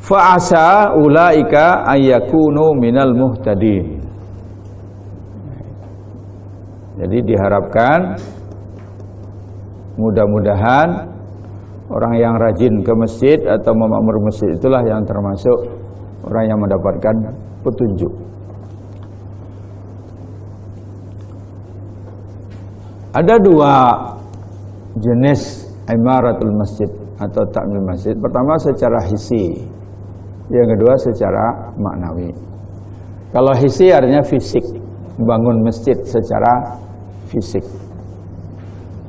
Fa'asa ulaika ayyakunu minal muhtadin. Jadi diharapkan mudah-mudahan orang yang rajin ke masjid atau memakmur masjid itulah yang termasuk orang yang mendapatkan petunjuk. Ada dua jenis imaratul masjid atau ta'mir masjid. Pertama secara hissi, yang kedua secara maknawi. Kalau hissi artinya fisik, membangun masjid secara fisik.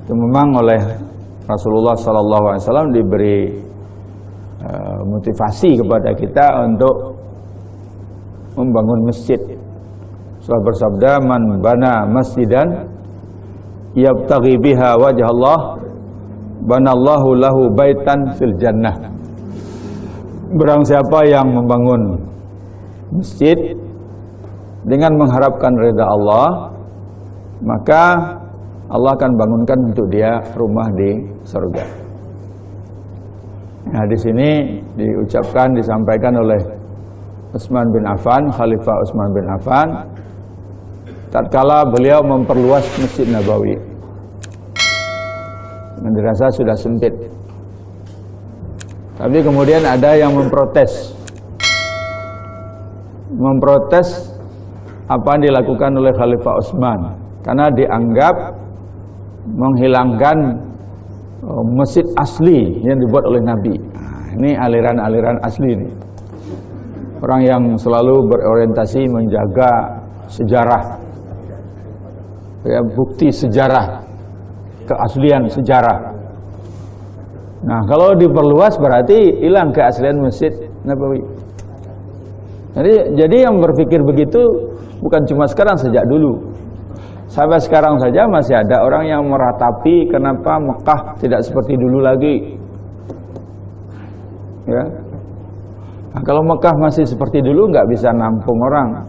Itu memang oleh Rasulullah SAW diberi motivasi kepada kita untuk membangun masjid. Rasulullah bersabda, "Man bana masjidan yabtaghi biha wajh Allah, banallahu lahu baitan fil jannah." Barang siapa yang membangun masjid dengan mengharapkan ridha Allah, maka Allah akan bangunkan untuk dia rumah di surga. Nah, di sini disampaikan oleh Utsman bin Affan, Khalifah Utsman bin Affan, tatkala beliau memperluas Masjid Nabawi. Dan dirasa sudah sempit. Tapi kemudian ada yang memprotes apa yang dilakukan oleh Khalifah Utsman, karena dianggap menghilangkan masjid asli yang dibuat oleh Nabi. Nah, ini aliran-aliran asli ini. Orang yang selalu berorientasi menjaga sejarah, ya, bukti sejarah, keaslian sejarah. Nah, kalau diperluas berarti hilang keaslian Masjid Nabawi. Jadi yang berpikir begitu bukan cuma sekarang, sejak dulu. Sampai sekarang saja masih ada orang yang meratapi kenapa Mekah tidak seperti dulu lagi. Ya. Nah, kalau Mekah masih seperti dulu nggak bisa nampung orang.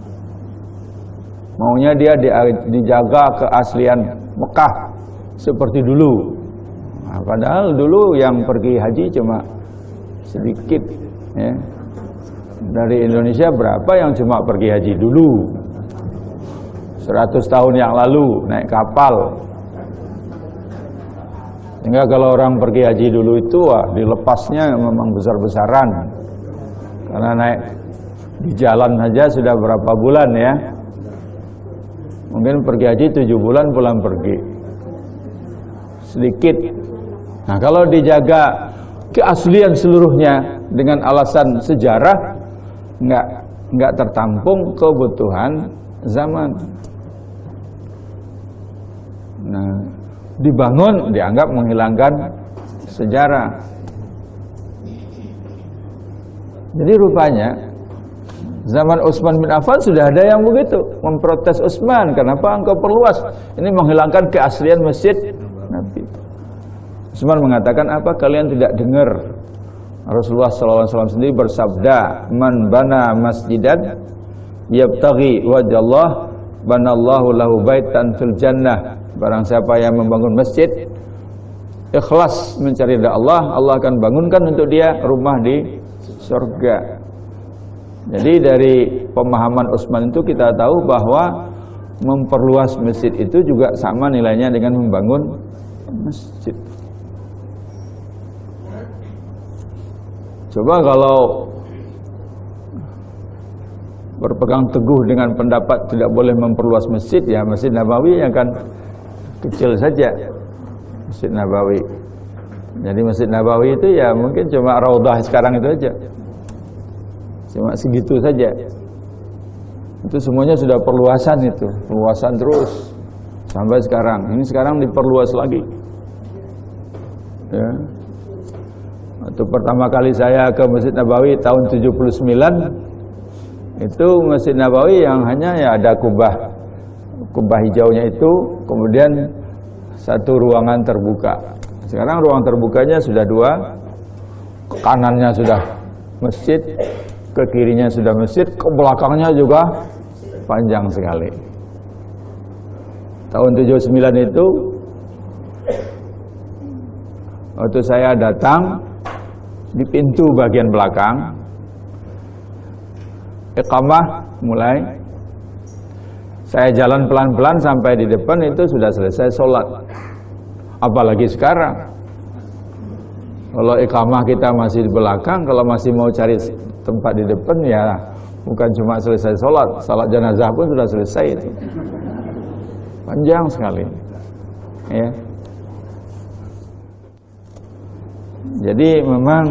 Maunya dia dijaga keaslian Mekah seperti dulu. Nah, padahal dulu yang pergi haji cuma sedikit, ya. Dari Indonesia berapa yang cuma pergi haji dulu? 100 tahun yang lalu naik kapal. Sehingga kalau orang pergi haji dulu itu dilepasnya memang besar-besaran. Karena naik di jalan saja sudah berapa bulan, ya. Mungkin pergi haji 7 bulan pulang pergi. Sedikit. Nah, kalau dijaga keaslian seluruhnya dengan alasan sejarah, nggak tertampung kebutuhan zaman. Nah, dibangun dianggap menghilangkan sejarah. Jadi rupanya zaman Utsman bin Affan sudah ada yang begitu, memprotes Utsman, kenapa engkau perluas? Ini menghilangkan keaslian masjid Nabi. Utsman mengatakan, apa kalian tidak dengar Rasulullah SAW sendiri bersabda, "Man bana masjidan yabtaghi wajhallah, banallahu lahu baitan fil jannah." Barang siapa yang membangun masjid ikhlas mencari ridha Allah, Allah akan bangunkan untuk dia rumah di surga. Jadi dari pemahaman Utsman itu kita tahu bahwa memperluas masjid itu juga sama nilainya dengan membangun masjid. Coba kalau berpegang teguh dengan pendapat tidak boleh memperluas masjid, ya Masjid Nabawi akan kecil saja. Masjid Nabawi. Jadi Masjid Nabawi itu ya mungkin cuma raudhah sekarang itu aja. Cuma segitu saja. Itu semuanya sudah perluasan itu, perluasan terus sampai sekarang. Ini sekarang diperluas lagi. Ya. Waktu pertama kali saya ke Masjid Nabawi tahun 79, itu Masjid Nabawi yang hanya ya ada kubah hijaunya itu, kemudian satu ruangan terbuka. Sekarang ruang terbukanya sudah 2, ke kanannya sudah masjid, ke kirinya sudah masjid, ke belakangnya juga panjang sekali. Tahun 79 itu waktu saya datang di pintu bagian belakang, iqamah mulai, saya jalan pelan-pelan sampai di depan itu sudah selesai sholat. Apalagi sekarang, kalau iqamah kita masih di belakang, kalau masih mau cari tempat di depan ya bukan cuma selesai sholat, salat jenazah pun sudah selesai itu. Panjang sekali, ya. Jadi memang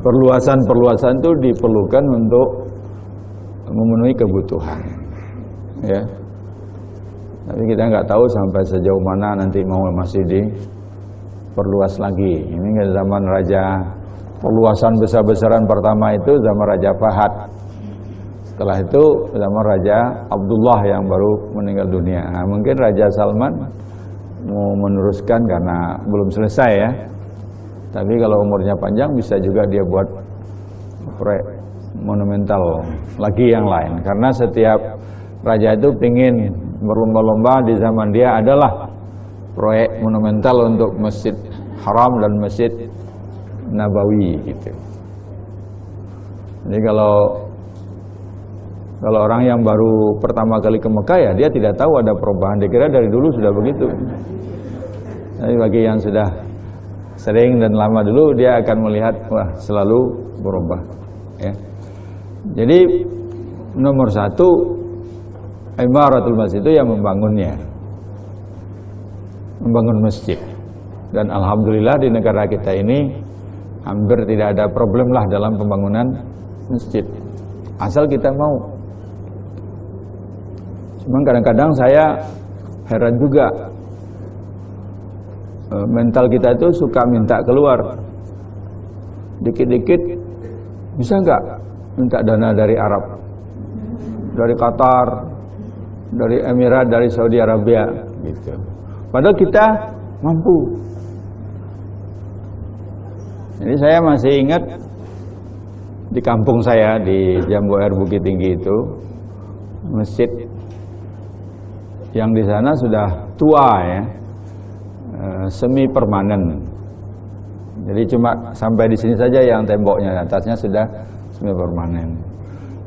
perluasan itu diperlukan untuk memenuhi kebutuhan, ya. Tapi kita nggak tahu sampai sejauh mana nanti mau masih diperluas lagi. Ini zaman raja, perluasan besar-besaran pertama itu zaman Raja Fahad. Setelah itu zaman Raja Abdullah yang baru meninggal dunia. Nah, mungkin Raja Salman mau meneruskan karena belum selesai, ya. Tapi kalau umurnya panjang bisa juga dia buat proyek monumental lagi yang lain. Karena setiap raja itu ingin berlomba-lomba di zaman dia adalah proyek monumental untuk Masjid Haram dan Masjid Nabawi gitu. Jadi kalau orang yang baru pertama kali ke Mekah ya dia tidak tahu ada perubahan, dikira dari dulu sudah begitu. Tapi bagi yang sudah sering dan lama dulu dia akan melihat wah selalu berubah, ya. Jadi nomor satu imaratul masjid itu yang membangunnya, membangun masjid. Dan alhamdulillah di negara kita ini hampir tidak ada problem lah dalam pembangunan masjid, asal kita mau. Cuman kadang-kadang saya heran juga, mental kita itu suka minta keluar. Dikit-dikit bisa nggak minta dana dari Arab, dari Qatar, dari Emirat, dari Saudi Arabia gitu. Padahal kita mampu. Jadi saya masih ingat di kampung saya di Jambu Air Bukit Tinggi itu masjid yang di sana sudah tua, ya, semi permanen. Jadi cuma sampai di sini saja yang temboknya, atasnya sudah semi permanen.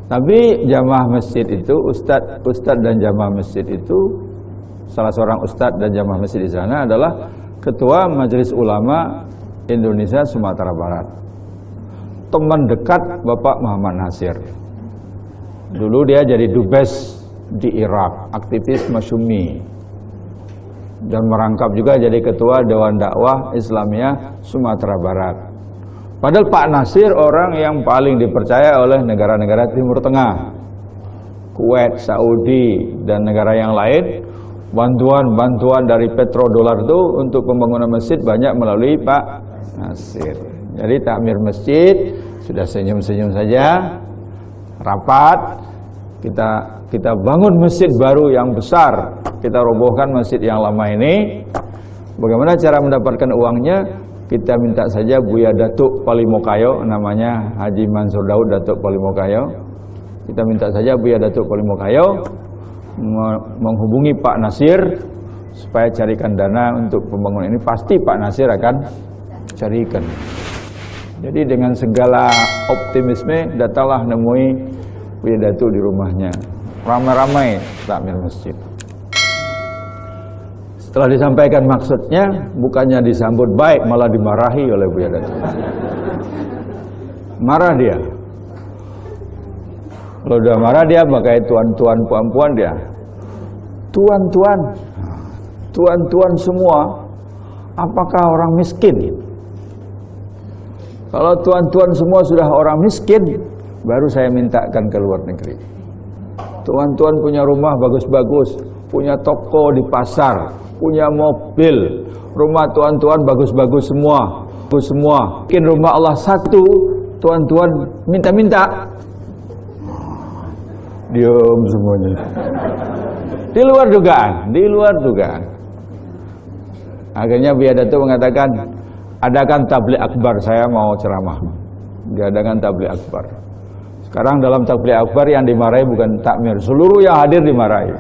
Tapi jamaah masjid itu, ustadz dan jamaah masjid itu, salah seorang ustadz dan jamaah masjid di sana adalah Ketua Majelis Ulama Indonesia Sumatera Barat, teman dekat Bapak Muhammad Nasir. Dulu dia jadi dubes di Irak, aktivis Masyumi, dan merangkap juga jadi ketua Dewan Dakwah Islamiyah Sumatera Barat. Padahal Pak Nasir orang yang paling dipercaya oleh negara-negara Timur Tengah, Kuwait, Saudi, dan negara yang lain. Bantuan dari petrodolar itu untuk pembangunan masjid banyak melalui Pak Nasir. Jadi takmir masjid sudah senyum-senyum saja, rapat, kita bangun masjid baru yang besar, kita robohkan masjid yang lama ini. Bagaimana cara mendapatkan uangnya? Kita minta saja Buya Datuk Palimokayo, namanya Haji Mansur Daud Datuk Palimokayo. Kita minta saja Buya Datuk Palimokayo menghubungi Pak Nasir supaya carikan dana untuk pembangunan ini. Pasti Pak Nasir akan carikan. Jadi dengan segala optimisme datanglah nemui Buya Datuk di rumahnya, ramai-ramai takmir masjid. Setelah disampaikan maksudnya, bukannya disambut baik, malah dimarahi oleh Buya Datuk. Marah dia. Kalau udah marah dia pakai tuan-tuan, puan-puan dia. Tuan-tuan semua, apakah orang miskin? Kalau tuan-tuan semua sudah orang miskin, baru saya mintakan ke luar negeri. Tuan-tuan punya rumah bagus-bagus, punya toko di pasar, punya mobil, rumah tuan-tuan bagus-bagus semua, Mungkin rumah Allah satu, tuan-tuan minta-minta. Diam semuanya. Di luar dugaan. Akhirnya Buya Datuk mengatakan, adakan tabligh akbar, saya mau ceramah. Diadakan tabligh akbar. Sekarang dalam tabligh akbar yang dimarahi bukan takmir, seluruh yang hadir dimarahi.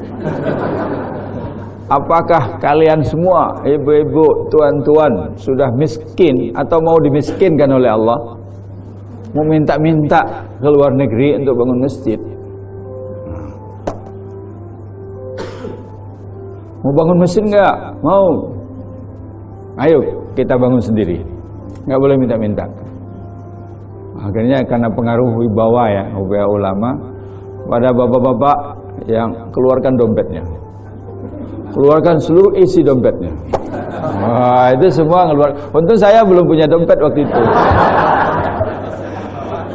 Apakah kalian semua, ibu-ibu, tuan-tuan, sudah miskin atau mau dimiskinkan oleh Allah? mau minta-minta ke luar negeri untuk bangun masjid. Mau bangun masjid enggak? Mau. Ayo kita bangun sendiri. Enggak boleh minta-minta. Akhirnya karena pengaruh wibawa ya, wibawa ulama, pada bapak-bapak yang keluarkan dompetnya. Keluarkan seluruh isi dompetnya. Wah, itu semua keluar. Untung saya belum punya dompet waktu itu.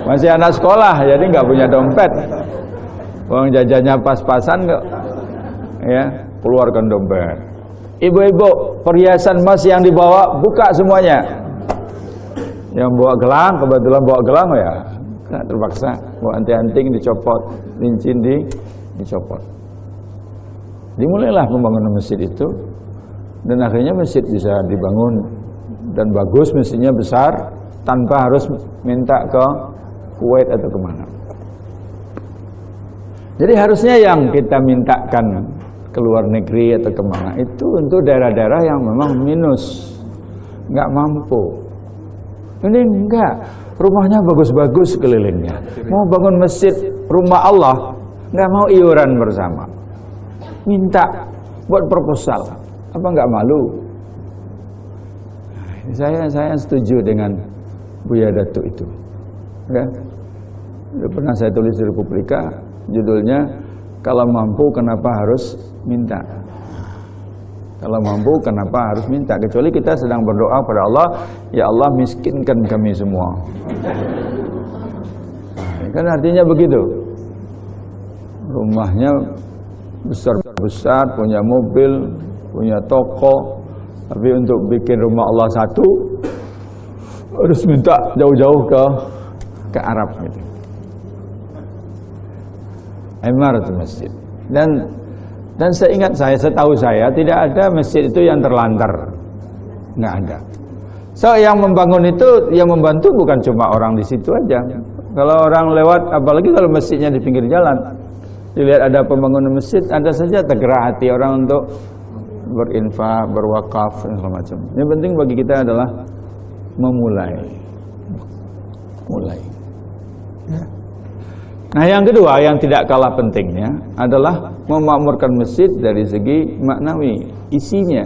Masih anak sekolah, jadi nggak punya dompet. Uang jajannya pas-pasan kok. Ya, keluarkan dompet. Ibu-ibu, perhiasan emas yang dibawa buka semuanya. Yang bawa gelang, kebetulan bawa gelang ya, nggak terpaksa. Bawa anting-anting dicopot, cincin dicopot. Dimulailah pembangunan masjid itu, dan akhirnya masjid bisa dibangun dan bagus, masjidnya besar tanpa harus minta ke Kuwait atau kemana. Jadi harusnya yang kita mintakan ke luar negeri atau kemana itu untuk daerah-daerah yang memang minus, nggak mampu. Ini enggak, rumahnya bagus-bagus kelilingnya, mau bangun masjid rumah Allah, nggak mau iuran bersama, minta buat proposal, apa nggak malu? Saya setuju dengan Buya Datuk itu. Ya. Pernah saya tulis di Republika, judulnya kalau mampu kenapa harus minta? Kalau mampu kenapa harus minta? Kecuali kita sedang berdoa pada Allah, ya Allah miskinkan kami semua. Kan artinya begitu. Rumahnya besar-besar, punya mobil, punya toko, tapi untuk bikin rumah Allah satu harus minta jauh-jauh ke Arab gitu. Imaratul masjid. Dan setahu saya tidak ada masjid itu yang terlantar, nggak ada. So yang membangun itu, yang membantu bukan cuma orang di situ aja. Kalau orang lewat, apalagi kalau masjidnya di pinggir jalan, dilihat ada pembangunan masjid, ada saja tergerak hati orang untuk berinfak, berwakaf dan segala macam. Yang penting bagi kita adalah mulai. Ya. Nah yang kedua yang tidak kalah pentingnya adalah memakmurkan masjid dari segi maknawi, isinya.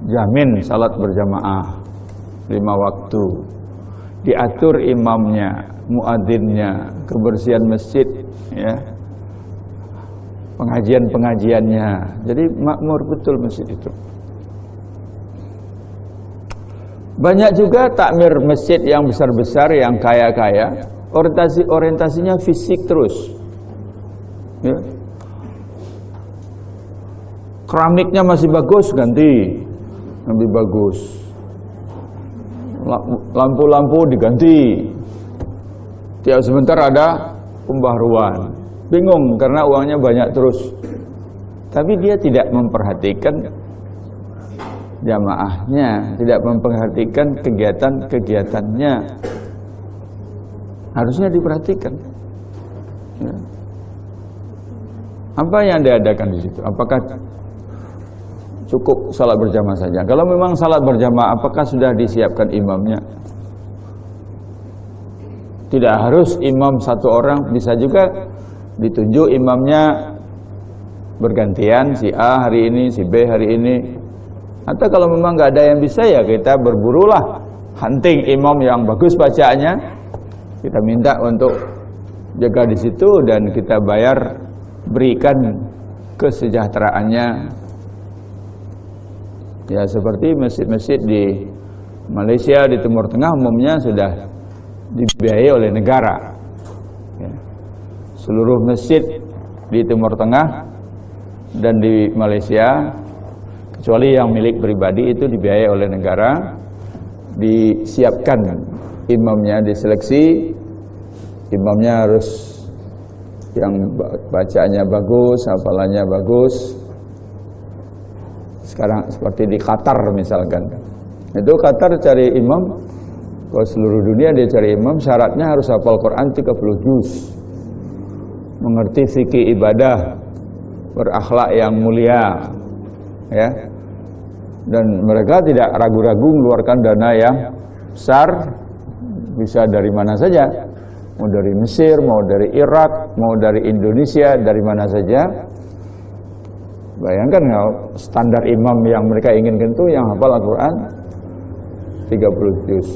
Jamin salat berjamaah 5 waktu, diatur imamnya, muadzinnya, kebersihan masjid, ya, pengajian-pengajiannya. Jadi makmur betul masjid itu. Banyak juga takmir masjid yang besar-besar, yang kaya-kaya, orientasinya fisik terus. Ya. Keramiknya masih bagus, ganti lebih bagus. Lampu-lampu diganti. Tiap sebentar ada pembaharuan. Bingung karena uangnya banyak terus. Tapi dia tidak memperhatikan jamaahnya, tidak memperhatikan kegiatan-kegiatannya. Harusnya diperhatikan. Ya. Apa yang diadakan di situ? Apakah cukup salat berjamaah saja? Kalau memang salat berjamaah, apakah sudah disiapkan imamnya? Tidak harus imam satu orang, bisa juga ditunjuk imamnya bergantian, si A hari ini, si B hari ini. Atau kalau memang nggak ada yang bisa, ya kita berburulah hunting imam yang bagus bacaannya, kita minta untuk jaga di situ dan kita bayar, berikan kesejahteraannya. Ya seperti masjid-masjid di Malaysia, di Timur Tengah umumnya sudah dibiayai oleh negara. Ya. Seluruh masjid di Timur Tengah dan di Malaysia, kecuali yang milik pribadi, itu dibiayai oleh negara, disiapkan imamnya, diseleksi, imamnya harus yang bacaannya bagus, hafalannya bagus. Sekarang seperti di Qatar misalkan, itu Qatar cari imam, kalau seluruh dunia dia cari imam, syaratnya harus hafal Quran 30 juz, mengerti fikih ibadah, berakhlak yang mulia, ya. Dan mereka tidak ragu-ragu mengeluarkan dana yang besar, bisa dari mana saja, mau dari Mesir, mau dari Irak, mau dari Indonesia, dari mana saja. Bayangkan kalau standar imam yang mereka inginkan itu yang hafal Al-Quran 30 juz,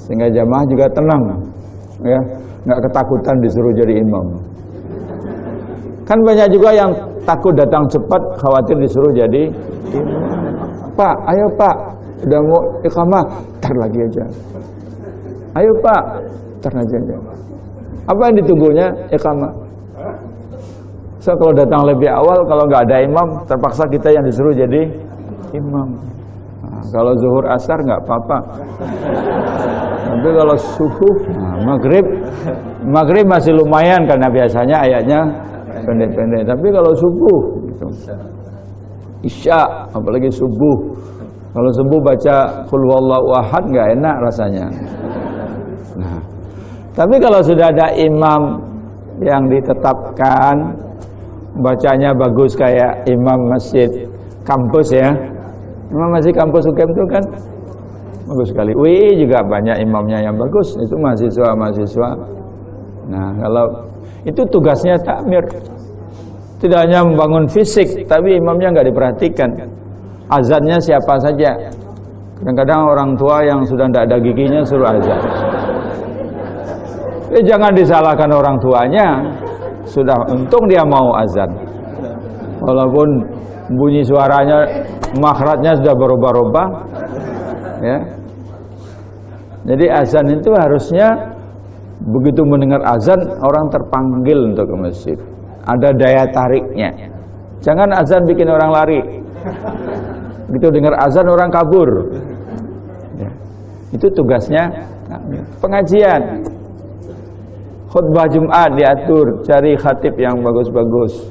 sehingga jamaah juga tenang, ya, nggak ketakutan disuruh jadi imam. Kan banyak juga yang takut datang cepat, khawatir disuruh jadi imam. Pak, ayo Pak, udah mau iqamah, tar lagi aja. Ayo Pak, tar lagi aja. Apa yang ditunggunya? Iqamah. So, kalau datang lebih awal, kalau nggak ada imam, terpaksa kita yang disuruh jadi imam. Nah, kalau zuhur asar nggak apa-apa. Tapi kalau subuh, maghrib masih lumayan karena biasanya ayatnya pendek-pendek. Tapi kalau subuh, gitu. Isya, apalagi subuh. Kalau subuh baca qul huwallahu ahad nggak enak rasanya. Nah, tapi kalau sudah ada imam yang ditetapkan, bacanya bagus kayak imam masjid kampus ya. Imam masjid kampus UGM itu kan bagus sekali. UI juga banyak imamnya yang bagus, itu mahasiswa-mahasiswa. Nah, kalau itu tugasnya takmir. Tidak hanya membangun fisik, tapi imamnya nggak diperhatikan. Azannya siapa saja. Kadang-kadang orang tua yang sudah tidak ada giginya suruh azan. Jangan disalahkan orang tuanya. Sudah untung dia mau azan. Walaupun bunyi suaranya, makhrajnya sudah berubah-ubah, ya. Jadi azan itu harusnya begitu mendengar azan orang terpanggil untuk ke masjid. Ada daya tariknya. Jangan azan bikin orang lari. Begitu dengar azan orang kabur. Ya. Itu tugasnya pengajian. Khutbah Jumat diatur, cari khatib yang bagus-bagus.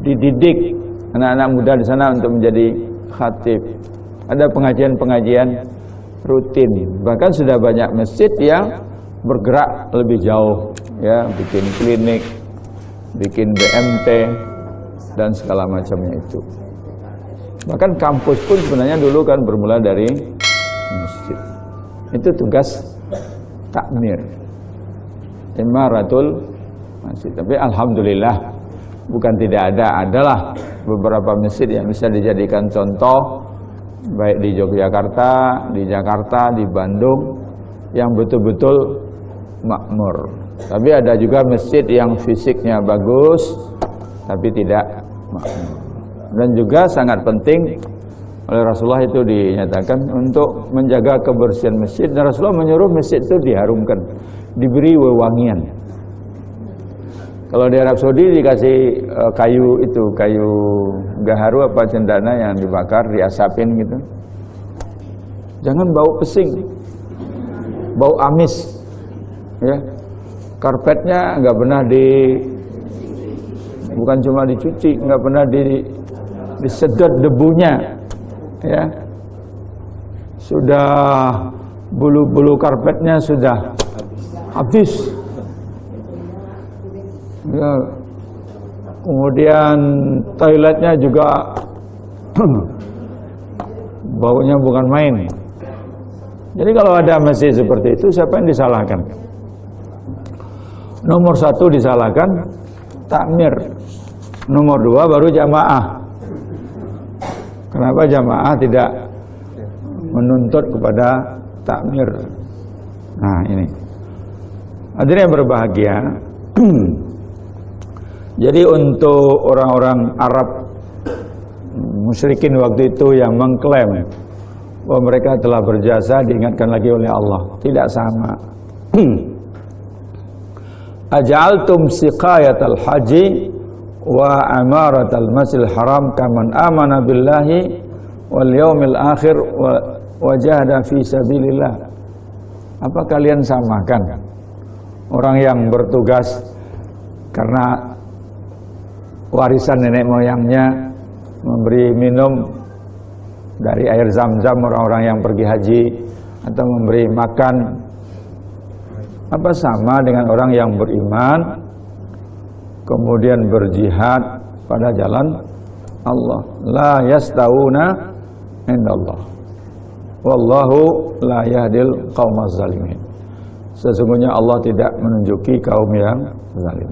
Dididik anak-anak muda di sana untuk menjadi khatib. Ada pengajian-pengajian rutin. Bahkan sudah banyak masjid yang bergerak lebih jauh, ya, bikin klinik, bikin BMT dan segala macamnya itu. Bahkan kampus pun sebenarnya dulu kan bermula dari masjid. Itu tugas takmir, imaratul masjid. Tapi alhamdulillah bukan tidak ada, adalah beberapa masjid yang bisa dijadikan contoh, baik di Yogyakarta, di Jakarta, di Bandung, yang betul-betul makmur. Tapi ada juga masjid yang fisiknya bagus tapi tidak makmur. Dan juga sangat penting oleh Rasulullah itu dinyatakan untuk menjaga kebersihan masjid, dan Rasulullah menyuruh masjid itu diharumkan, diberi wewangian. Kalau di Arab Saudi dikasih kayu itu, kayu gaharu apa cendana yang dibakar, diasapin gitu. Jangan bau pesing, bau amis, ya. Karpetnya nggak pernah bukan cuma dicuci, nggak pernah disedot debunya, ya. Sudah bulu-bulu karpetnya sudah habis. Ya. Kemudian toiletnya juga baunya bukan main. Jadi kalau ada masjid seperti itu, siapa yang disalahkan? Nomor satu disalahkan takmir. Nomor dua baru jamaah. Kenapa jamaah tidak menuntut kepada takmir? Nah ini, hadirin yang berbahagia. Jadi untuk orang-orang Arab musyrikin waktu itu yang mengklaim bahwa mereka telah berjasa, diingatkan lagi oleh Allah, tidak sama. Aj'altum siqayatal haji wa amaratal masjidil haram kaman amana billahi wal yaumil akhir wa jahada fi sabilillah. Apa kalian samakan orang yang bertugas karena warisan nenek moyangnya memberi minum dari air zam-zam orang-orang yang pergi haji, atau memberi makan, apa sama dengan orang yang beriman kemudian berjihad pada jalan Allah? La yastawuna indallah. Wallahu la yahdil qaumaz zalimin. Sesungguhnya Allah tidak menunjuki kaum yang zalim.